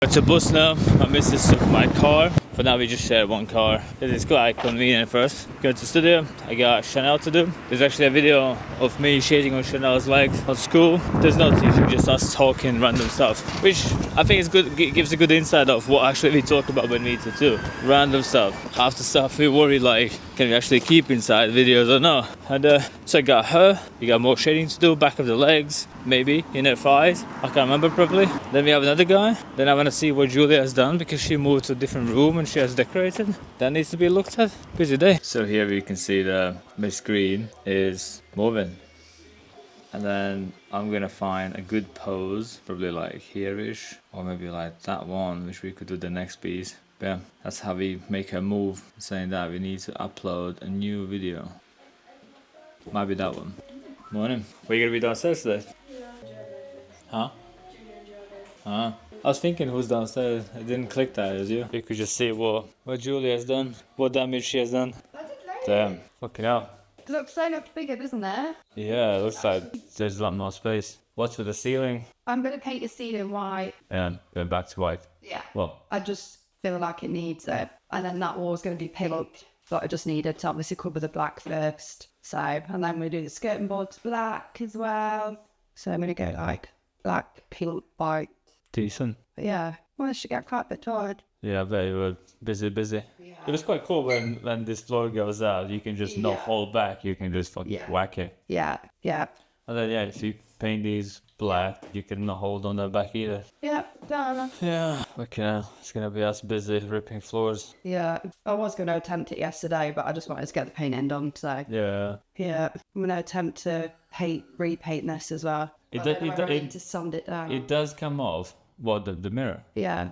It's a bus now. My missus took my car. For now we just share one car. It's quite convenient first. Go to the studio. I got Chanel to do. There's actually a video of me shading on Chanel's legs on school. There's no teaching, just us talking random stuff, which I think is good. Gives a good insight of what actually we talk about when we need to do random stuff. Half the stuff we worry like, can we actually keep inside videos or not? And so I got her. We got more shading to do, back of the legs, maybe in her thighs. I can't remember properly. Then we have another guy. Then I want to see what Julia has done because she moved to a different room and she has decorated. That needs to be looked at. Busy day. So here you can see the Miss Green is moving. And then I'm gonna find a good pose, probably like here-ish, or maybe like that one, which we could do the next piece. But yeah, that's how we make her move. Saying that we need to upload a new video. Might be that one. Morning. Were you gonna be downstairs today? Huh? Huh? I was thinking who's downstairs. It didn't click that, it was you. You could just see what Julia has done, what damage she has done. Damn. Fucking hell. It looks so much bigger, doesn't it? Yeah, it looks like there's a lot more space. What's with the ceiling? I'm going to paint the ceiling white. And going back to white. Yeah. Well, I just feel like it needs it. And then that wall's going to be pink. But I just needed to obviously cover the black first. So, and then we do the skirting boards black as well. So I'm going to go like black, pink, white. decent. But yeah, well, I should get quite a bit tired. Yeah, I bet you were busy. Yeah. It was quite cool when this floor goes out, you can just not hold back, you can just fucking whack it. Yeah, yeah. And then yeah, if you paint these black, you can not hold on that back either. Yeah, done. Yeah, okay, it's gonna be us busy ripping floors. Yeah, I was going to attempt it yesterday, but I just wanted to get the paint end on, so. Yeah. Yeah, I'm going to attempt to repaint this as well. I need to sand it down. It does come off. What, the mirror? Yeah.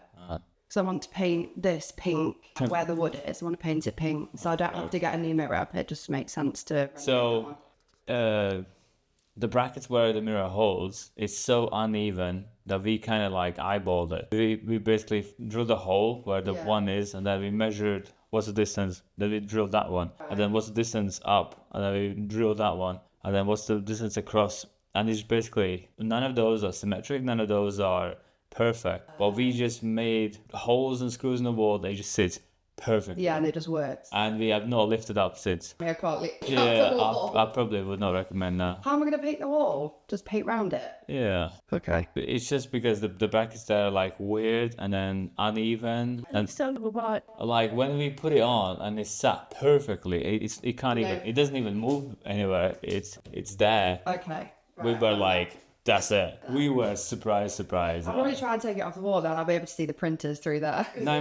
So I want to paint this pink where the wood is. I want to paint it pink, so I don't have to get a new mirror. It just makes sense to. So, the brackets where the mirror holds is so uneven that we kind of like eyeballed it. We basically drilled a hole where the one is, and then we measured what's the distance. Then we drilled that one, and then what's the distance up, and then we drilled that one, and then what's the distance across. And it's basically none of those are symmetric. None of those are perfect, but we just made holes and screws in the wall. They just sit perfect. Yeah, and it just works. And we have not lifted up since. I can't lift Yeah, the wall. I probably would not recommend that. How am I going to paint the wall? Just paint round it? Yeah. Okay. It's just because the brackets there are like weird and then uneven. And Still white. like when we put it on and it's sat perfectly, it can't even, it doesn't even move anywhere. It's there. Okay. We were like, that's it. We were surprised. I'll probably try and take it off the wall, then I'll be able to see the printers through there. No.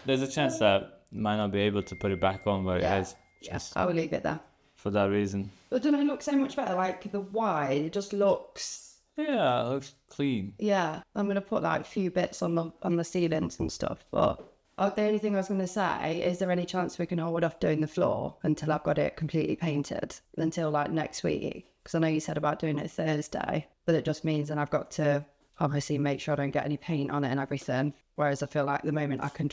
There's a chance that might not be able to put it back on where it is. Yes, I will leave it there. For that reason. But doesn't it look so much better? Like the white, it just looks. Yeah, it looks clean. Yeah, I'm gonna put like a few bits on the ceilings and stuff. But the only thing I was gonna say is, there any chance we can hold off doing the floor until I've got it completely painted, until like next week? Because I know you said about doing it Thursday, but it just means then I've got to obviously make sure I don't get any paint on it and everything. Whereas I feel like at the moment I can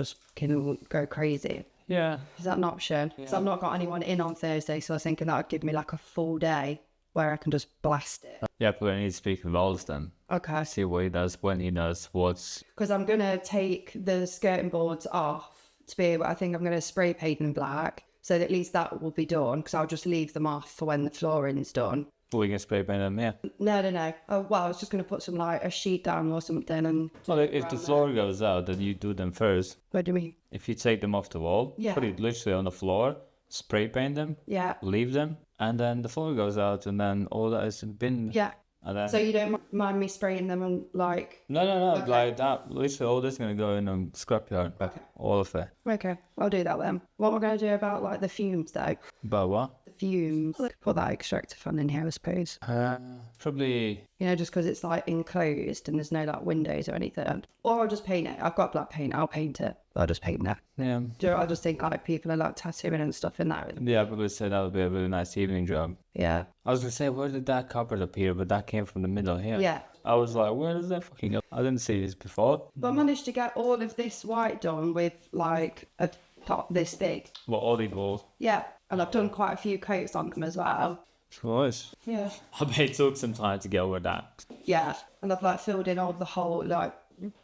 go crazy. Yeah. Is that an option? Because I've not got anyone in on Thursday, so I was thinking that would give me like a full day where I can just blast it. Yeah, but I need to speak with Ols then. Okay. See what he does, when he does, what's... Because I'm going to take the skirting boards off to be able, I think I'm going to spray paint them black, so that at least that will be done, because I'll just leave them off for when the floorings done. We can spray paint them, yeah. No. Oh, well, I was just going to put some, like, a sheet down or something and... Well, if the floor goes out, then you do them first. What do you mean? If you take them off the wall, put it literally on the floor, spray paint them, leave them, and then the floor goes out, and then all that is bin. Yeah. And then... So you don't mind me spraying them and, like... No, okay. Like that, literally all this is going to go in a scrapyard. Okay. All of it. Okay, I'll do that then. What am I going to do about, like, the fumes, though? About what? Fumes. Put that extractor fan in here, I suppose. Probably. You know, just because it's like enclosed and there's no like windows or anything. Or I'll just paint it. I've got black paint. I'll paint it. I'll just paint that. Yeah. I just think like people are like tattooing and stuff in that. Yeah, I probably said that would be a really nice evening job. Yeah. I was gonna say, where did that cupboard appear? But that came from the middle here. Yeah. I was like, where does that fucking go? I didn't see this before. But I managed to get all of this white done with like a top this big. What, all these balls? Yeah. And I've done quite a few coats on them as well. Nice. Yeah. I bet it took some time to get over that. Yeah. And I've like filled in all the whole like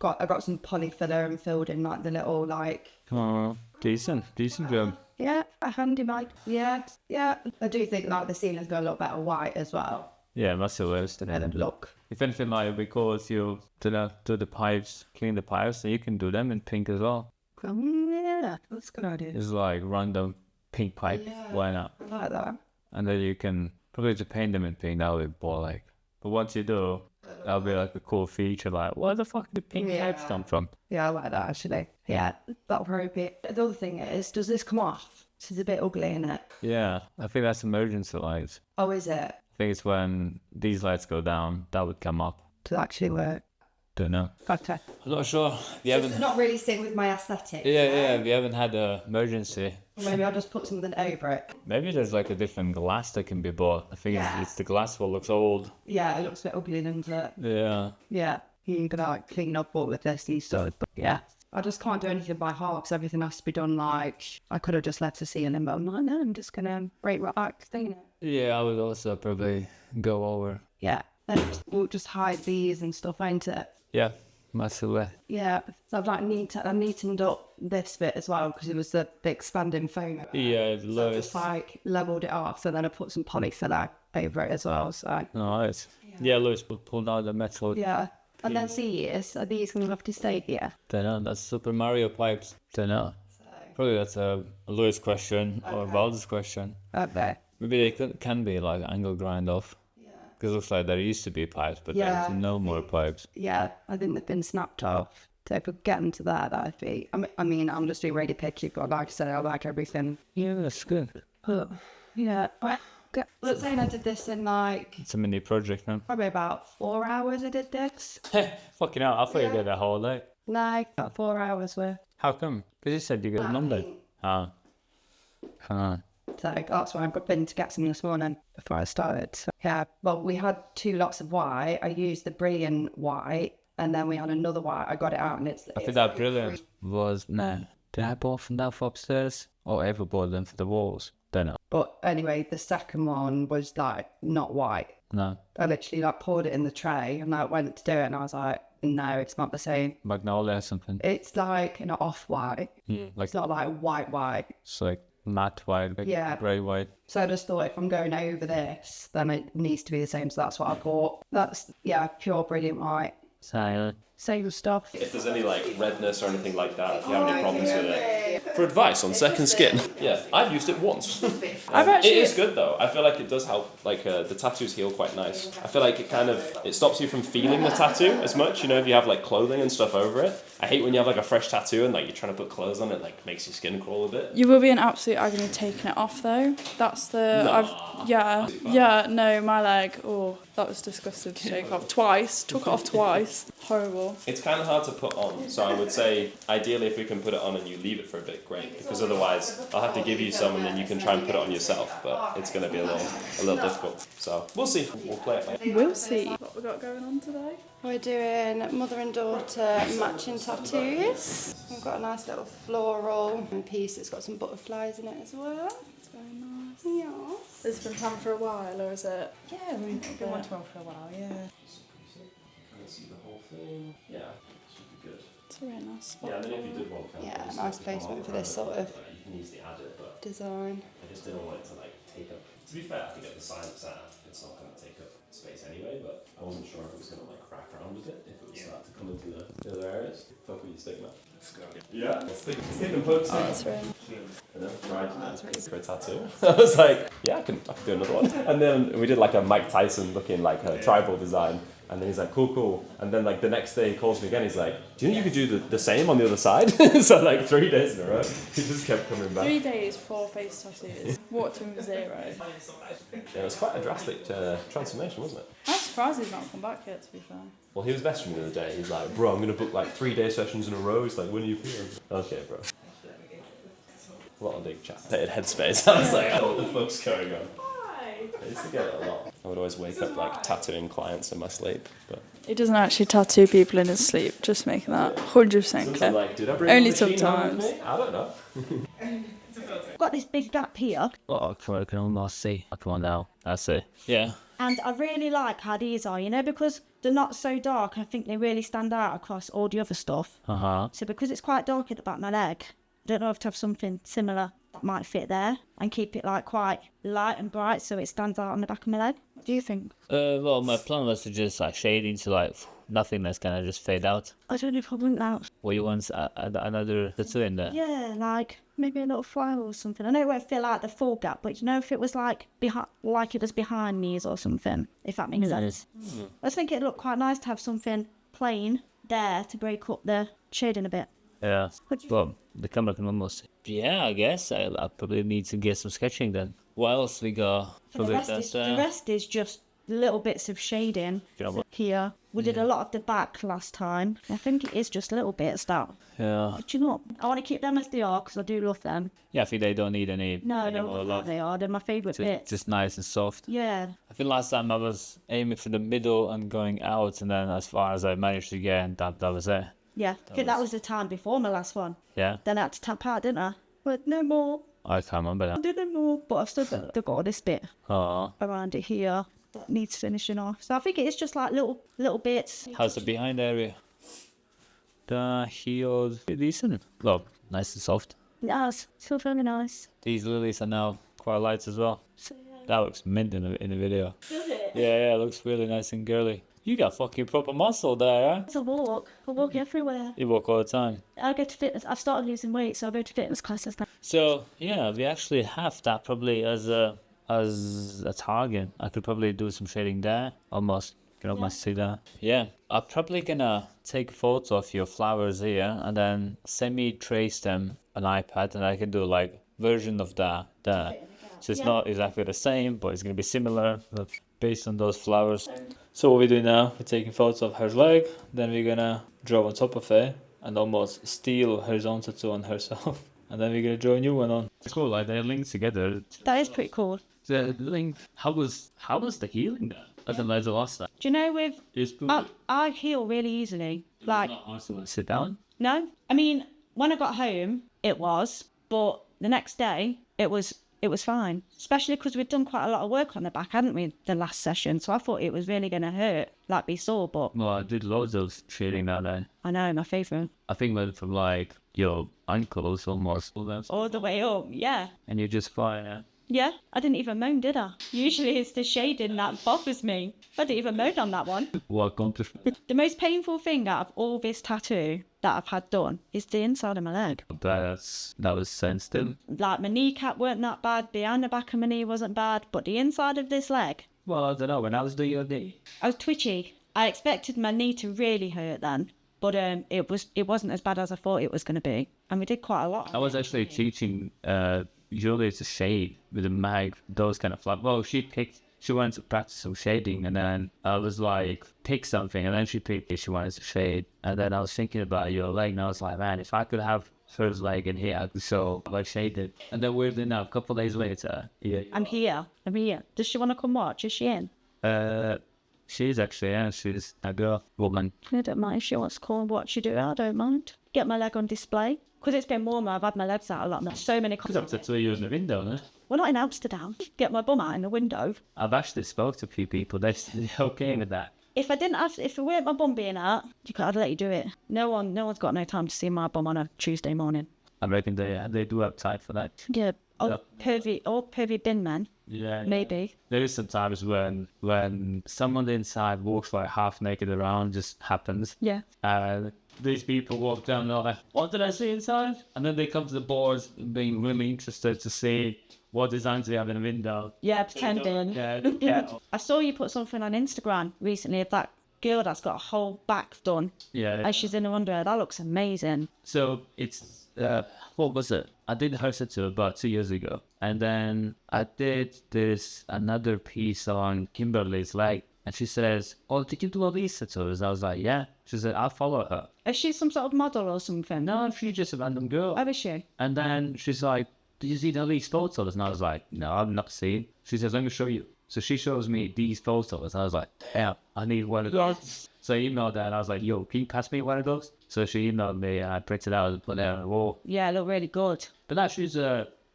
I got some poly filler and filled in like the little like Oh, decent job. yeah, a handy mic. Yeah. I do think like the ceiling's got a lot better white as well. Yeah, that's the worst. To let it look. If anything, like because you do the pipes, clean the pipes, then you can do them in pink as well. Yeah, that's a good idea. It's like random pink pipe. Yeah. Why not? I like that. And then you can probably just paint them in pink. That would be boring. Like, but once you do, that'll be like a cool feature. Like, where the fuck did the pink pipes come from? Yeah, I like that actually. Yeah, that'll probably be. The other thing is, does this come off? This is a bit ugly, isn't it? Yeah, I think that's emergency lights. Oh, is it? I think it's when these lights go down, that would come up. Does it actually work? Don't know. Okay. I'm not sure. We haven't. It's not really sitting with my aesthetic. Yeah. We haven't had an emergency. Maybe I'll just put something over it. Maybe there's like a different glass that can be bought. I think it's the glass what looks old. Yeah, it looks a bit ugly, doesn't it? Yeah. Yeah. You can like clean up all of this and stuff. But yeah. I just can't do anything by heart because everything has to be done like I could have just let the ceiling, but I'm like, no, I'm just gonna break right back thing it. Yeah, I would also probably go over. Yeah. Then we'll just hide these and stuff, ain't it? Yeah, massively. Yeah. So I've like neatened up this bit as well because it was the expanding foam. Yeah, So I just like leveled it off, so then I put some polyfiller over it as well. So nice. Yeah, Lewis pulled out the metal. yeah. And then are these going to have to stay here? Don't know. That's Super Mario pipes. Don't know. Probably that's a Lewis question or a Valdes question. Okay. Maybe they can be like angle grind off. Yeah. Because it looks like there used to be pipes, but there's no more pipes. Yeah, I think they've been snapped off. So if we get into that, that'd be. I mean, I'm just being really picky, but like I said, I like everything. Yeah, that's good. Yeah. Let's say I did this in like. It's a mini project, man. Probably about 4 hours I did this. Fucking hell, I thought you did a whole day. No, about 4 hours worth. How come? Because you said you got a number. Oh. So that's why I've been to get some this morning before I started. So, yeah, well, we had 2 lots of white. I used the brilliant white, and then we had another white. I got it out, and it's. I think that brilliant was Did I bought from that for upstairs, or ever bought them for the walls? Don't know. But anyway, the second one was like not white. No. I literally like poured it in the tray, and I went to do it, and I was like, no, it's not the same. Magnolia or something. It's like an off-white. Like it's not like white. It's like matte white, like grey white. So I just thought if I'm going over this, then it needs to be the same. So that's what I bought. That's pure brilliant white. Silent. Same stuff. If there's any like redness or anything like that, if you have any problems with it. For advice on second skin, yeah, I've used it once. It is good though. I feel like it does help. Like the tattoos heal quite nice. I feel like it stops you from feeling the tattoo as much. You know, if you have like clothing and stuff over it. I hate when you have like a fresh tattoo and like you're trying to put clothes on it, like makes your skin crawl a bit. You will be in absolute agony taking it off though. That's the no, my leg. Oh, that was disgusting to take off twice. Took it off twice. Horrible. It's kind of hard to put on, so I would say ideally if we can put it on and you leave it for a bit, great. Because otherwise I'll have to give you some and then you can try and put it on yourself, but it's going to be a little difficult. So we'll see. We'll play it. We'll see. What we got going on today? We're doing mother and daughter matching tattoos. We've got a nice little floral piece that's got some butterflies in it as well. It's very nice. Yeah. Has it been planned for a while, or is it? Yeah, we've been wanting one for a while, yeah. Kind of see the whole thing. Yeah, should be good. It's a really nice spot. Yeah, and then if you did want nice placement for this sort of you can easily add it, but design. I just didn't want it to like take up. To be fair, I think at the sign it's at, it's not going to take up space anyway, but I wasn't sure if it was going to like wrap around with it, if it would start to come into the other areas. Fuck with your stick, man. Let's go. Yeah, stick and poke. Oh, that's really And then tried for a tattoo. I was like, yeah, I can do another one. And then we did like a Mike Tyson looking like a tribal design. And then he's like, cool. And then like the next day he calls me again. He's like, do you think you could do the same on the other side? So like 3 days in a row, he just kept coming back. 3 days, 4 face tattoos. Walked from 0. Yeah, it was quite a drastic transformation, wasn't it? I'm surprised he's not come back yet, to be fair. Well, he was messaging me the other day. He's like, bro, I'm going to book like 3-day sessions in a row. He's like, when are you feeling? Okay, bro. A lot of big chat. Headspace. I was like, oh, what the fuck's going on? I used to get it a lot. I would always wake up like tattooing clients in my sleep, but He doesn't actually tattoo people in his sleep, just making that 100% clear. like, did I bring Only the machine home sometimes. with me? I don't know. Got this big gap here, Oh, I can almost see. Oh, come on now. That's it. Yeah. and I really like how these are, you know, because they're not so dark. I think they really stand out across all the other stuff. So because it's quite dark at the back of my leg, I don't know if to have something similar that might fit there and keep it like quite light and bright so it stands out on the back of my leg. What do you think? Well, my plan was to just like shade into like nothingness, kind of just fade out. I don't know if I want that. What you want another tattoo in there? Yeah, like maybe a little flower or something. I know it won't fill out the full gap, but you know, if it was like like it was behind knees or something, if that makes sense. I just think it'd look quite nice to have something plain there to break up the shading a bit. Yeah. Well, the camera can almost see. Yeah, I guess I probably need to get some sketching then. What else we got? The rest is just little bits of shading here. We did a lot of the back last time. I think it is just little bits that. Yeah. But you know what? I want to keep them as they are because I do love them. Yeah, I think they don't need any. No, more love. they are. They're my favourite bits. Just nice and soft. Yeah. I think last time I was aiming for the middle and going out, and then as far as I managed to get, and that was it. Yeah, I think that was the time before my last one. Yeah. Then I had to tap out, didn't I? But no more. I can't remember I that. did no more. But I've still got this bit Oh. around it here that needs finishing off. So I think it is just like little bits. How's the behind area? The heels pretty decent. Well, nice and soft. Yes, still very nice. These lilies are now quite light as well. So, yeah. That looks mint in the video. Does it? Yeah, it looks really nice and girly. You got fucking proper muscle there, huh? It's a walk. I walk everywhere. You walk all the time. I go to fitness. I've started losing weight, so I go to fitness classes now. So yeah, we actually have that probably as a target. I could probably do some shading there. Almost. You can almost see that. Yeah. I'm probably gonna take a photo of your flowers here and then semi-trace them on iPad, and I can do like version of that there. So it's not exactly the same, but it's gonna be similar, but based on those flowers. So what we do now, we're taking photos of her leg, then we're gonna draw on top of it and almost steal her own tattoo on herself. And then we're gonna draw a new one on. It's cool, like they're linked together. That is pretty cool. The link, how was the healing there? As in the last time. Do you know with It's good. I heal really easily. Like Sit down. no, I mean when I got home it was, but the next day it was fine. Especially because we'd done quite a lot of work on the back, hadn't we, the last session? So I thought it was really gonna hurt, like be sore. But Well, I did loads of shading that day. I know my favourite. I think went from like your ankles almost All the way up, yeah. and you're just fine. Yeah. Yeah, I didn't even moan, did I? Usually it's the shading that bothers me. I didn't even moan on that one. Welcome to. The most painful thing out of all this tattoo that I've had done is the inside of my leg. That was sensitive. Like my kneecap weren't that bad, behind the back of my knee wasn't bad, but the inside of this leg, Well, I don't know. When I was doing your knee, I was twitchy. I expected my knee to really hurt then, but it wasn't as bad as I thought it was going to be, and we did quite a lot. I was actually teaching Julie to shade with a mag, those kind of flowers. Well, she wanted to practice some shading, and then I was like, pick something, and then she wanted to shade, and then I was thinking about your leg, and I was like, man, if I could have her leg in here, I could show like shaded. And then weirdly enough, a couple of days later, I'm here. Does she want to come watch? Is she in? She's actually, yeah, she's a girl, woman. I don't mind if she wants to come and watch you do it. I don't mind. Get my leg on display. Because it's been warmer, I've had my legs out a lot. There's so many. Because I'm tattooing you in the window, no? We're not in Amsterdam. Get my bum out in the window. I've actually spoke to a few people. They're okay with that. If it weren't my bum being out, I'd let you do it. No one's got no time to see my bum on a Tuesday morning. I reckon they do have time for that. Yeah, pervy bin men. Yeah, maybe. There is some times when someone inside walks like half naked around, just happens. Yeah. These people walk down and they're like, what did I see inside? And then they come to the boards being really interested to see what designs they have in the window. Yeah, pretending. Yeah. I saw you put something on Instagram recently of that girl that's got a whole back done. Yeah. As she's in her underwear. That looks amazing. So it's, what was it? I did her tattoo about 2 years ago. And then I did another piece on Kimberly's leg. And she says, oh, did you do all these tattoos? I was like, yeah. She said, I'll follow her. Is she some sort of model or something? No, she's just a random girl. Oh, is she? And then she's like, did you see all these photos? And I was like, no, I've not seen. She says, let me show you. So she shows me these photos. I was like, damn, I need one of those. So I emailed her and I was like, yo, can you pass me one of those? So she emailed me and I printed it out and put it on the wall. Yeah, it looked really good. But now she's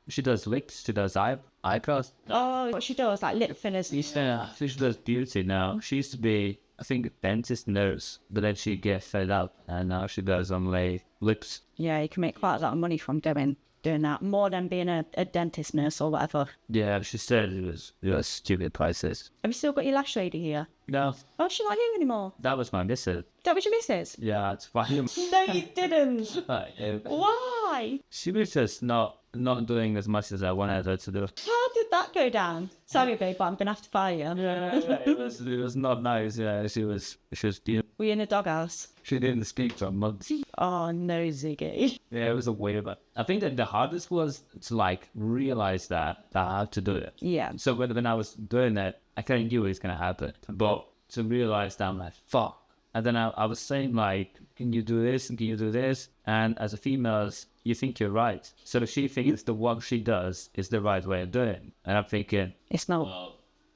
She does wigs, she does eyebrows. Oh, what she does, like lip fillers. Yeah, she does beauty now. She used to be, I think, a dentist nurse, but then she gets fed up, and now she does only lips. Yeah, you can make quite a lot of money from doing that, more than being a dentist nurse or whatever. Yeah, she said it was stupid prices. Have you still got your lash lady here? No, Oh, she's not here anymore. that was my missus. That was your missus? Yeah, it's fine. No, you didn't. Yeah. Why? She was just not doing as much as I wanted her to do. How did that go down? Sorry, babe, but I'm gonna have to fire you. It was not nice. Yeah, she was Were you in a doghouse? she didn't speak for months. Oh no, Ziggy. Yeah, it was a weird. But I think that the hardest was to like realize that I had to do it. Yeah. So when I was doing that, I kind of knew it was gonna happen. But to realize that I'm like, fuck. And then I was saying like, can you do this? And can you do this? And as a female, you think you're right. So she thinks the work she does is the right way of doing it. And I'm thinking, It's not.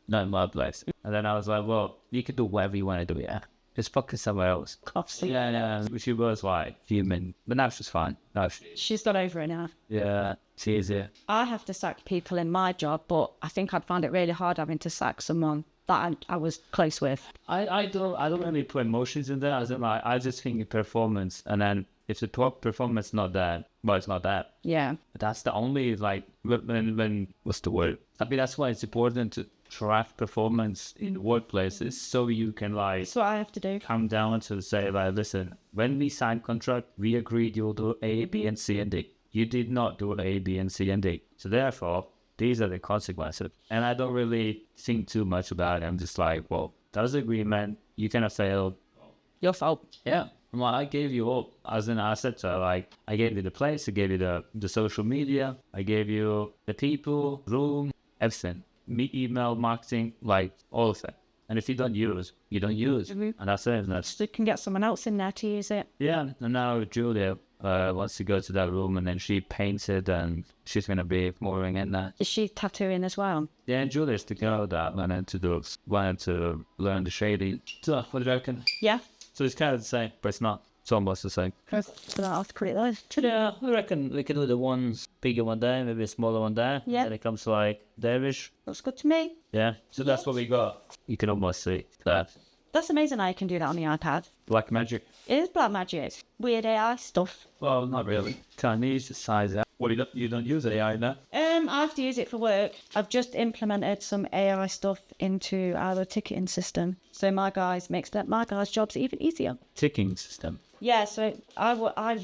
not in my place. And then I was like, well, you can do whatever you want to do, yeah. Just focus somewhere else. Obviously. Yeah. She was like human. But now she's fine. No, She's got over it now. yeah, she is here. I have to sack people in my job, but I think I'd find it really hard having to sack someone that I was close with. I don't really put emotions in there. I just think performance, and then if the performance not there, well, it's not that. Yeah. But that's the only like when what's the word? I mean, that's why it's important to track performance in workplaces, so you can like That's what I have to do. come down to say like, listen, when we signed contract, we agreed you'll do A, B, and C and D. You did not do A, B, and C and D. So therefore, these are the consequences. And I don't really think too much about it. I'm just like, well, that was the agreement. You kind of failed. Your fault. Yeah. Well, I gave you all as an asset. So like, I gave you the place, I gave you the social media, I gave you the people, room, everything. Email, marketing, like all of it. And if you don't use, you don't use. And that's it. And that's, So you can get someone else in there to use it. yeah. And now Julia wants to go to that room, and then she paints it, and she's going to be moving in there. Is she tattooing as well? Yeah, and Julia's the girl that wanted to learn the shading. So, what do you reckon? Yeah. So it's kind of the same, but it's not. It's almost the same. So that's pretty nice. Yeah, I reckon we can do the ones bigger one there, maybe a smaller one there. Yeah. Then it comes to like there-ish. Looks good to me. Yeah. So that's what we got. You can almost see that. That's amazing how you can do that on the iPad. Black magic. It is black magic. Weird AI stuff. Well, not really. Chinese size out. What, you don't use AI now? I have to use it for work. I've just implemented some AI stuff into our ticketing system. So my guys my guys' jobs even easier. Ticking system. Yeah, so I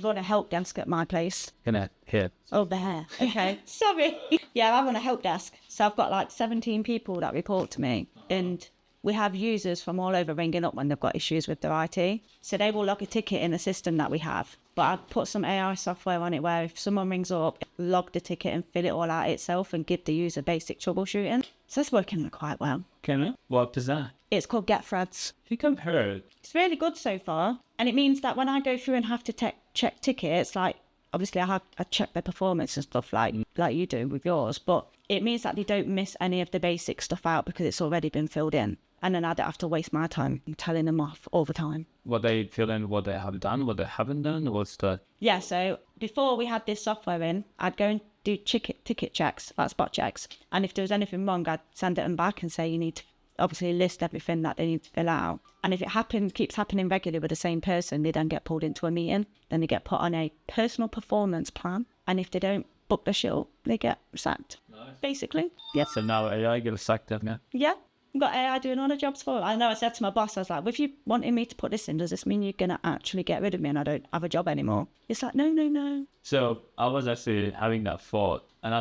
run a help desk at my place. Can I hear? Oh, there. Okay. Sorry. Yeah, I run a help desk. So I've got like 17 people that report to me. And we have users from all over ringing up when they've got issues with their IT. So they will log a ticket in the system that we have. But I've put some AI software on it where if someone rings up, it'll log the ticket and fill it all out itself and give the user basic troubleshooting. So it's working quite well. Can I? What is that? It's called Get Threads. You can hear. It's really good so far. And it means that when I go through and have to check tickets, like obviously I check their performance and stuff like you do with yours, but it means that they don't miss any of the basic stuff out because it's already been filled in. And then I don't have to waste my time telling them off all the time. What they fill in, what they have done, what they haven't done, what's the... Yeah, so before we had this software in, I'd go and do ticket checks, like spot checks. And if there was anything wrong, I'd send it them back and say you need to obviously list everything that they need to fill out. And if it keeps happening regularly with the same person, they then get pulled into a meeting. Then they get put on a personal performance plan. And if they don't book the shit up, they get sacked. Nice. Basically. Yeah. So now AI gets sacked, haven't you? Yeah. I've got AI doing all the jobs for it. I know I said to my boss, I was like, well, if you wanted me to put this in, does this mean you're going to actually get rid of me and I don't have a job anymore? It's like, no. So I was actually having that thought. And I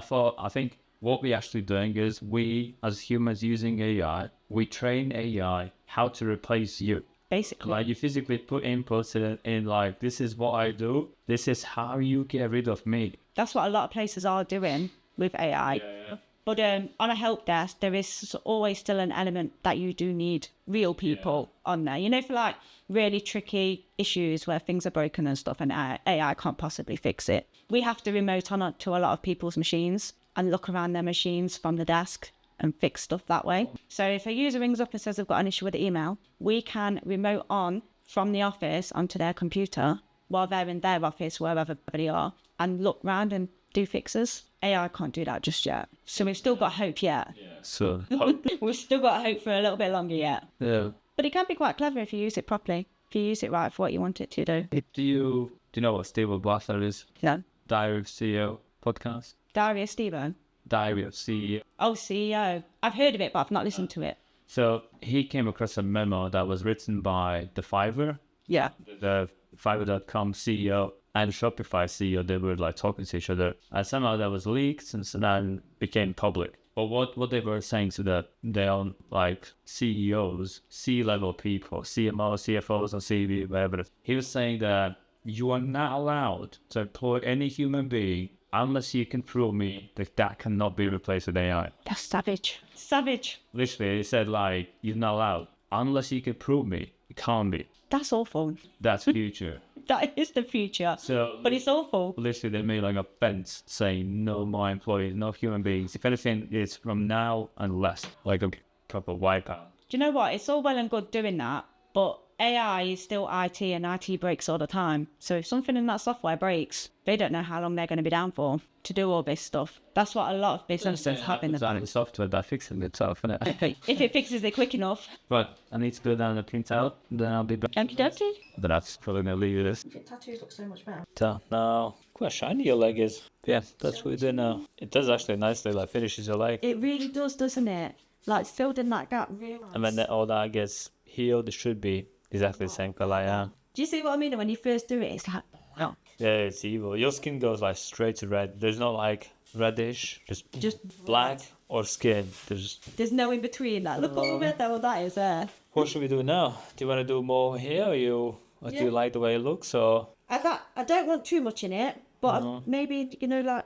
think what we're actually doing is we, as humans using AI, we train AI how to replace you. Basically. Like you physically put inputs in like, this is what I do. This is how you get rid of me. That's what a lot of places are doing with AI. Yeah. But on a help desk, there is always still an element that you do need real people on there. You know, for like really tricky issues where things are broken and stuff and AI can't possibly fix it. We have to remote on to a lot of people's machines and look around their machines from the desk and fix stuff that way. So if a user rings up and says they've got an issue with the email, we can remote on from the office onto their computer while they're in their office, wherever they are, and look round and do fixes. AI can't do that just yet. So we've still got hope yet. So, We've still got hope for a little bit longer yet. yeah. But it can be quite clever if you use it properly. If you use it right for what you want it to do. Do you know what Steve Blaster is? Yeah. Diary of CEO podcast? Diary of Stevo. Diary of CEO. Oh, CEO. I've heard of it, but I've not listened to it. So he came across a memo that was written by the Fiverr, Yeah. the Fiverr.com CEO and Shopify CEO. They were like talking to each other, and somehow that was leaked and so then became public. But what they were saying to their own like CEOs, C-level people, CMOs, CFOs, or CV, whatever, he was saying that you are not allowed to employ any human being unless you can prove me that cannot be replaced with AI. That's savage. Savage. Literally, he said like, you're not allowed. Unless you can prove me, it can't be. That's awful. That's future. That is the future. So, But it's awful. literally, they made like a fence saying no more employees, no human beings. If anything, it's from now and less, like a proper wipeout. Do you know what? It's all well and good doing that, but AI is still IT and IT breaks all the time. So if something in that software breaks, they don't know how long they're going to be down for to do all this stuff. That's what a lot of businesses have in the Designing software that fixes itself, innit? If it fixes it quick enough. Right, I need to go down and print out, then I'll be back. Okie dokie. But that's probably gonna leave this. Tattoos look so much better. So now, quite shiny your leg is. Yeah, that's what we do now. It does actually nicely, like finishes your leg. It really does, doesn't it? Like it's filled in that gap really nice. And when all that gets healed, it should be exactly the same colour I am. Do you see what I mean? When you first do it, it's like, oh, Yeah, it's evil. Your skin goes like straight to red. There's no like reddish, just black or skin. there's no in between that. Look what that is there. What should we do now? Do you want to do more here, or do you like the way it looks, or? I don't want too much in it, but maybe, like,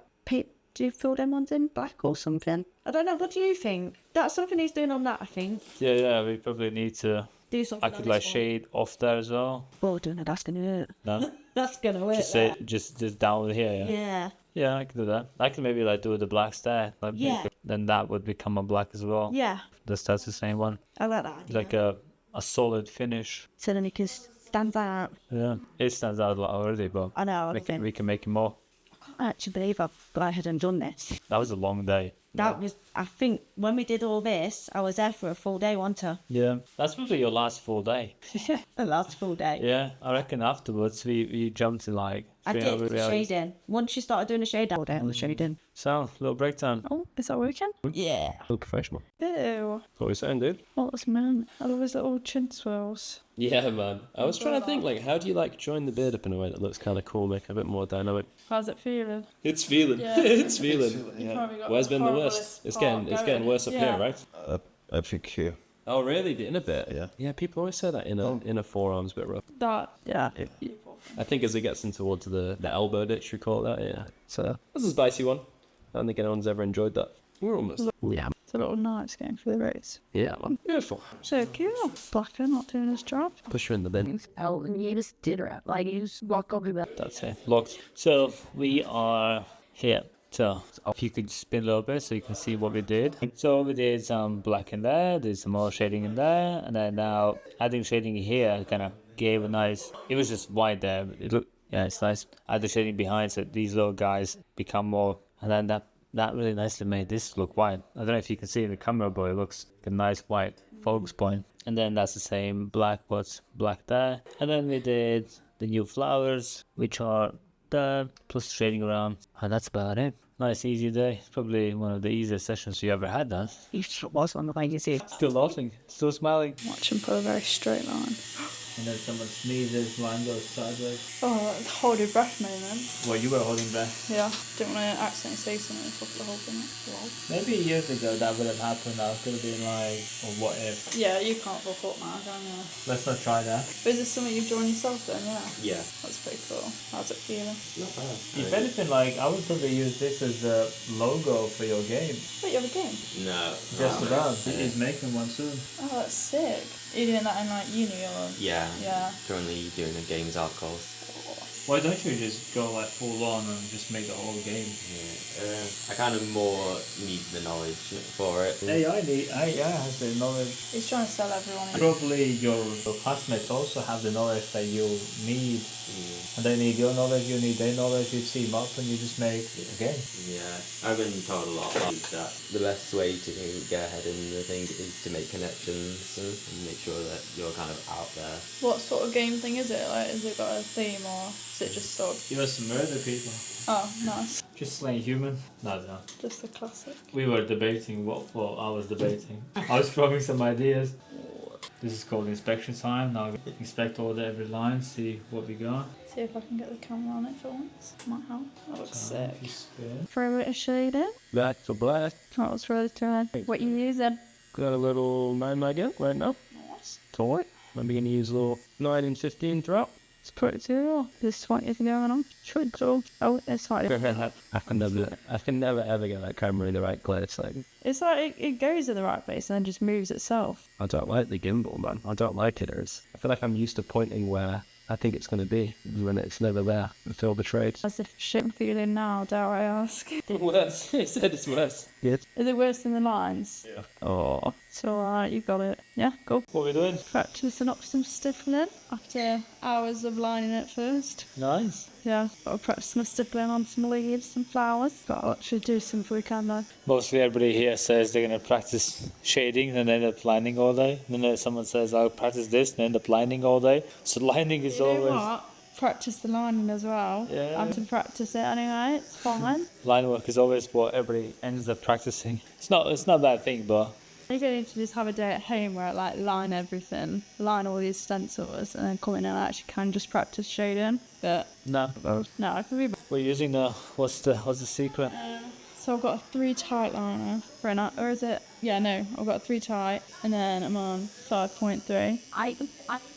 do you fill them ones in black or something? I don't know. What do you think? That's something he's doing on that, I think. Yeah, we probably need to. Do something. I could like shade off there as well. Oh, no, that's gonna hurt. No, That's gonna hurt. just down here. Yeah. Yeah. Yeah, I can do that. I can maybe like do the black there. Like, Yeah. Then that would become a black as well. Yeah. That's the same one. I like that idea. Like a solid finish. So then he can stand out. Yeah, it stands out a lot already, but I know. we can make it more. I actually believe I've gone ahead and done this. That was a long day. That was, I think, when we did all this, I was there for a full day, wasn't I? Yeah, that's probably your last full day. The last full day. Yeah, I reckon afterwards we jumped in like. I 3 did hours. the shading. Once you started doing the shading, all day on the shading. So, little break time. Oh, is that working? Yeah. Look professional. Ew. What are you saying, dude? What was man? I love his little chin swirls. Yeah, man. I was trying to think, like, how do you like join the beard up in a way that looks kind of cool, make it a bit more dynamic? How's it feeling? It's feeling. Yeah. It's feeling. Probably got Where's been the horrible worst? It's part getting worse up Yeah. here, right? I think here. Oh, really? The inner bit? Yeah. Yeah, people always say that inner forearm's a bit rough. That. Yeah. I think as it gets in towards the elbow ditch, we call it that, yeah. So, that's a spicy one. I don't think anyone's ever enjoyed that. We're almost. Yeah. It's a little knives going for the race. Yeah, man. Beautiful. So cute. Blacker not doing his job. Push her in the bin. Oh, and you just did it. Like, you just walk over there. That's it. Locked. So, we are here. So, if you could spin a little bit so you can see what we did. So, we did some black in there, did some more shading in there, and then now adding shading here kind of gave a nice. It was just white there, but it looked. Yeah, it's nice. Add the shading behind so these little guys become more. And then that really nicely made this look white. I don't know if you can see in the camera, but it looks like a nice white focus point. And then that's the same black, what's black there. And then we did the new flowers, which are there, plus shading around. And that's about it. Nice, easy day. Probably one of the easiest sessions you ever had, huh? It was on the way you see. Still laughing, still smiling. Watch him put a very straight line. And then someone sneezes, line goes sideways. Oh, hold your breath moment. Well, you were holding breath. Yeah. Didn't want to accidentally say something and fuck the whole thing up. Wow. Maybe years ago that would have happened. I could have been like, or what if? Yeah, you can't fuck up now, can you? Let's not try that. But is this something you've drawn yourself then? Yeah. Yeah. That's pretty cool. How's it feeling? Not bad. If anything, like, I would probably use this as a logo for your game. Wait, you have a game? No. Just about. He's making one soon. Oh, that's sick. Are you doing that in like uni or? Yeah. Yeah. Currently doing a games art course. Why don't you just go like full on and just make the whole game? Yeah. I kind of more need the knowledge for it. AI has the knowledge. He's trying to sell everyone in. Probably your classmates also have the knowledge that you need. And And they need your knowledge, you need their knowledge, you team up and you just make a game. Yeah, I've been told a lot about that. The best way to go ahead in the thing is to make connections and make sure that you're kind of out there. What sort of game thing is it? Like, has it got a theme or is it just sort of... You want to murder people. Oh, nice. Just slaying human? No. Just a classic. We were debating I was debating. I was throwing some ideas. This is called inspection time. Now inspect all the every line, see what we got. See if I can get the camera on it for once. Might help. That looks sick. Throw it a shade in. Black for black. That was really good. What you using? Got a little 9 magnet right now. Nice. Toy. I'm going to use a little 9 and 15 drop. It's pretty cool. There's 20 going on. Should go. Oh, it's fine. I can never ever get that camera in the right place. Like, It's like it goes in the right place and then just moves itself. I don't like the gimbal, man. I don't like it. I feel like I'm used to pointing where I think it's going to be when it's never there. I feel betrayed. As if shit I'm feeling now, dare I ask. Worse. He said it's worse. Yes. Is it worse than the lines? Yeah. Oh. It's alright, you got it. Yeah, go. What are we doing? Practicing up some stippling after hours of lining it first. Nice. Yeah, got to practice my stippling on some leaves, some flowers. Got to actually do some if we can though. Mostly everybody here says they're going to practice shading and then end up lining all day. Then someone says I'll practice this and end up lining all day. So lining is You know always... what? Practice the lining as well. Yeah. I have to practice it anyway, it's fine. Line work is always what everybody ends up practicing. It's not a bad thing, but... You're going to just have a day at home where I like line everything, line all these stencils, and then come in and I actually can just practice shading. But No. no, I can be. We're using the... What's the secret? So I've got a 3 tight liner for an, or is it? Yeah, no, I've got a 3 tight, and then I'm on 5.3.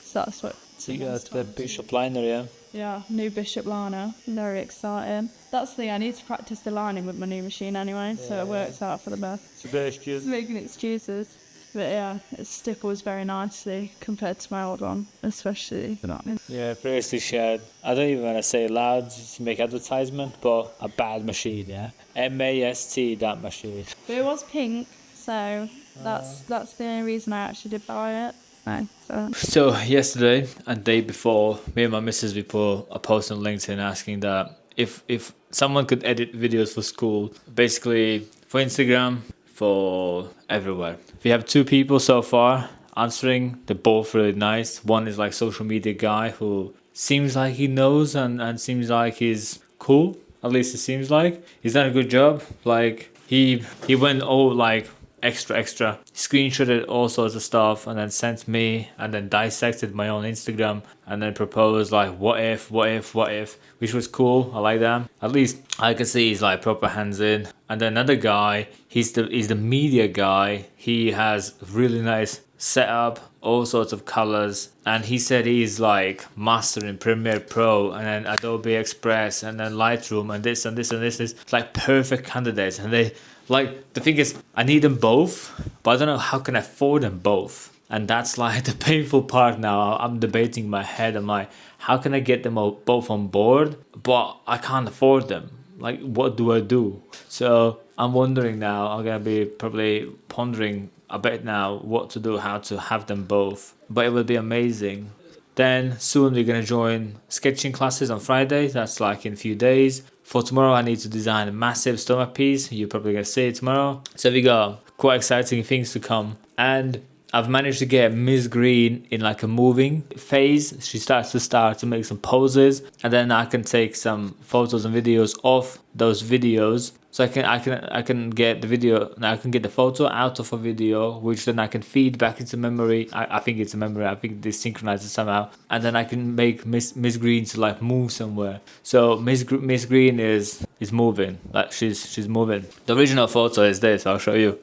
So that's what. So you got the bishop liner, yeah? Yeah, new bishop liner. Very exciting. That's the thing, I need to practice the lining with my new machine anyway, so it works out for the best. It's a bit excuse. Making excuses. But yeah, it stipples very nicely compared to my old one, especially. Yeah, previously shared. I don't even want to say it loud just to make advertisement, but a bad machine, yeah? M-A-S-T, that machine. But it was pink, so that's the only reason I actually did buy it. No, So yesterday and day before, me and my missus, we put a post on LinkedIn asking that if someone could edit videos for school, basically for Instagram, for everywhere. We have 2 people so far answering. They're both really nice. One is like social media guy who seems like he knows and seems like he's cool. At least it seems like. He's done a good job. Like he went all like extra, screenshotted all sorts of stuff and then sent me and then dissected my own Instagram and then proposed like what if, which was cool. I like that. At least I can see he's like proper hands in. And then another guy, he's the media guy. He has really nice setup, all sorts of colors, and he said he's like master in Premiere Pro and then Adobe Express and then Lightroom and this and this and this. It's like perfect candidates, and they like, the thing is I need them both, but I don't know how can I afford them both. And that's like the painful part now. I'm debating in my head. I'm like, how can I get them all, both on board, but I can't afford them? Like, what do I do? So I'm wondering now, I'm gonna be probably pondering a bit now what to do, how to have them both, but it will be amazing. Then soon we're gonna join sketching classes on Friday. That's like in a few days. For tomorrow I need to design a massive stomach piece. You're probably gonna see it tomorrow. So we got quite exciting things to come. And I've managed to get Miss Green in like a moving phase. She starts to make some poses, and then I can take some photos and videos of those videos. So I can get the video, I can get the photo out of a video, which then I can feed back into memory. I think it's a memory. I think they synchronize it somehow, and then I can make Miss Green to like move somewhere. So Miss Green is moving, like she's moving. The original photo is this. I'll show you.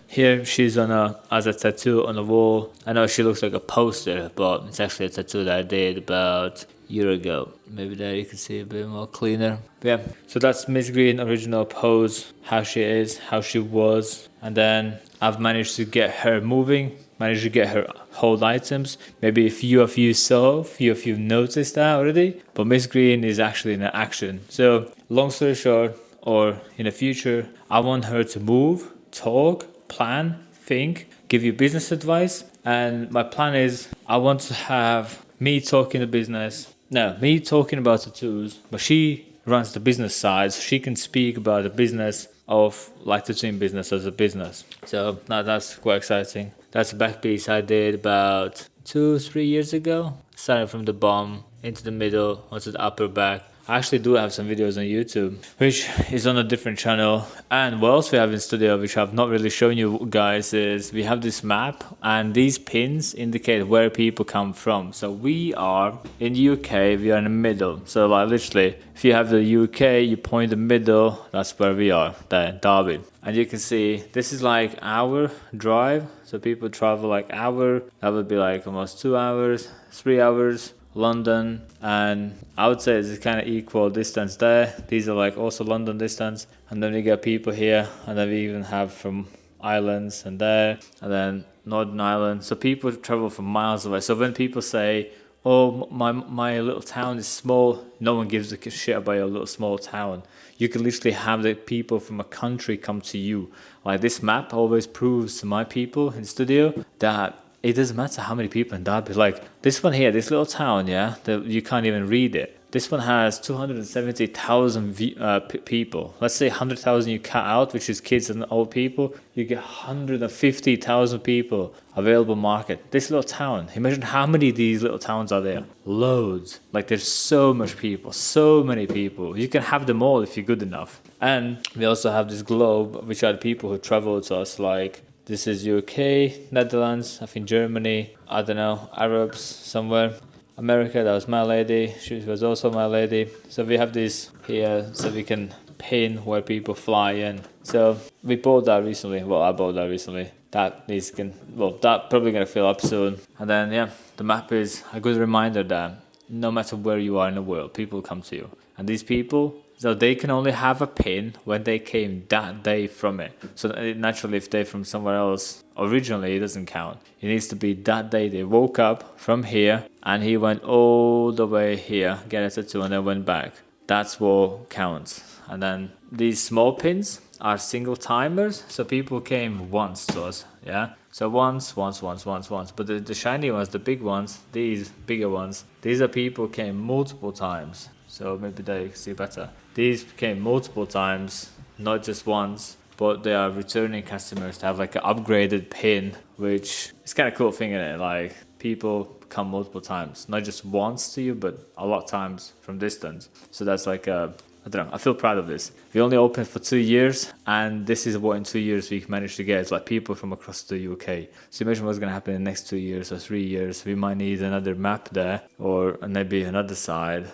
Here she's as a tattoo on the wall. I know she looks like a poster, but it's actually a tattoo that I did about a year ago. Maybe there you can see a bit more cleaner. But yeah, so that's Miss Green original pose, how she is, how she was. And then I've managed to get her moving, managed to get her hold items. Maybe a few of you noticed that already, but Miss Green is actually in action. So long story short, or in the future, I want her to move, talk, plan, think, give you business advice. And my plan is I want to have me talking the business No, me talking about tattoos, but she runs the business side, so she can speak about the business of like tattooing business as a business. So that's quite exciting. That's a back piece I did about 2-3 years ago. Starting from the bum into the middle onto the upper back. I actually do have some videos on YouTube, which is on a different channel. And what else we have in studio, which I've not really shown you guys, is we have this map, and these pins indicate where people come from. So we are in the UK, we are in the middle. So like literally, if you have the UK, you point the middle, that's where we are, there, Derby. And you can see, this is like our drive. So people travel like hour, that would be like almost 2 hours, 3 hours. London, and I would say it's kind of equal distance there. These are like also London distance, and then we got people here, and then we even have from islands and there, and then Northern Ireland. So people travel from miles away. So when people say, oh, my little town is small, no one gives a shit about your little small town. You can literally have the people from a country come to you. Like this map always proves to my people in studio that it doesn't matter how many people in Derby. Like this one here, this little town, yeah, you can't even read it. This one has 270,000 people. Let's say 100,000 you cut out, which is kids and old people. You get 150,000 people available market. This little town, imagine how many of these little towns are there. Loads. Like there's so much people, so many people. You can have them all if you're good enough. And we also have this globe, which are the people who travel to us, like this is UK, Netherlands, I think Germany, I don't know, Arabs somewhere. America, that was my lady, she was also my lady. So we have this here so we can pin where people fly in. So we bought that recently, well I bought that recently. That probably gonna fill up soon. And then yeah, the map is a good reminder that no matter where you are in the world, people come to you. And these people, so they can only have a pin when they came that day from it. So naturally, if they're from somewhere else, originally it doesn't count. It needs to be that day they woke up from here and he went all the way here, get a tattoo, and then went back. That's what counts. And then these small pins are single timers. So people came once to us, yeah? So once. But the shiny ones, the big ones, these bigger ones, these are people came multiple times. So maybe they see better. These came multiple times, not just once, but they are returning customers to have like an upgraded pin, which is kind of cool thing in it. Like people come multiple times, not just once to you, but a lot of times from distance. So that's like I don't know, I feel proud of this. We only opened for 2 years, and this is what in 2 years we managed to get. It's like people from across the UK. So imagine what's going to happen in the next 2 years or 3 years. We might need another map there, or maybe another side.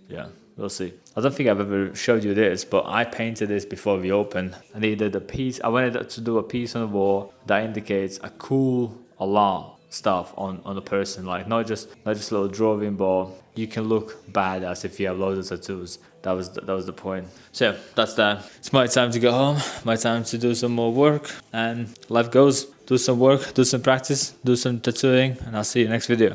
Yeah, we'll see. I don't think I've ever showed you this, but I painted this before we opened. I needed a piece. I wanted to do a piece on the wall that indicates a cool alarm stuff on the person, like not just a little drawing, but you can look badass if you have loads of tattoos. That was the point. So yeah, that's that. It's my time to go home, my time to do some more work, and life goes. Do some work, do some practice, do some tattooing, and I'll see you next video.